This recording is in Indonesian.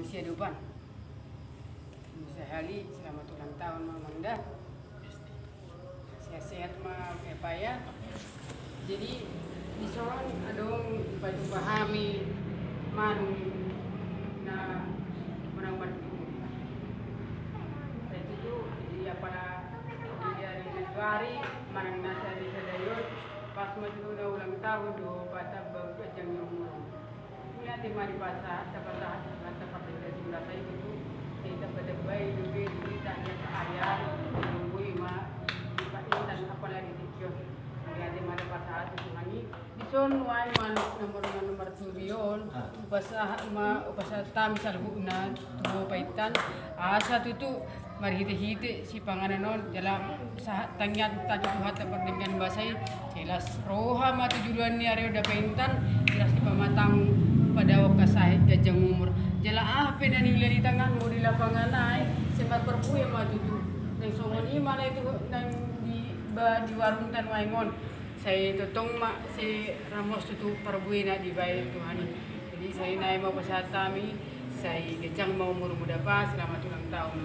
manusia depan. Sehari selamat ulang tahun Mamanda. Sehat-sehat mah ya. Jadi di soal adong baju pahami man na orang berkumpul. Saya itu dia pada dari Februari manang nasa di Sadayot pas maju na ulang tahun do pada berkejang umur. Mula di mari pasar dapat dari sebelah saya itu kita pada bayi juga ditanya ke ayah nunggu ma dan apalagi dikyo di mana pasar itu hani dison wai manuk nomor tujuan upasa tam salhuna tuh paitan asa itu mari hite si pangananon dalam tangyat tadi tuhat dengan bahasa jelas roha ma tujuan ni are udah paitan jelas di pamatang pada wakasahit gajang umur jala apa dan nilai di tangan mau di lapangan naik sempat perpuya maju tuh nang songon ini mana itu nang di warung tan waingon saya totong mak si Ramos itu perbuya nak dibayar Tuhan jadi saya naik mau pesat kami saya gajang mau umur muda pas selamat ulang tahun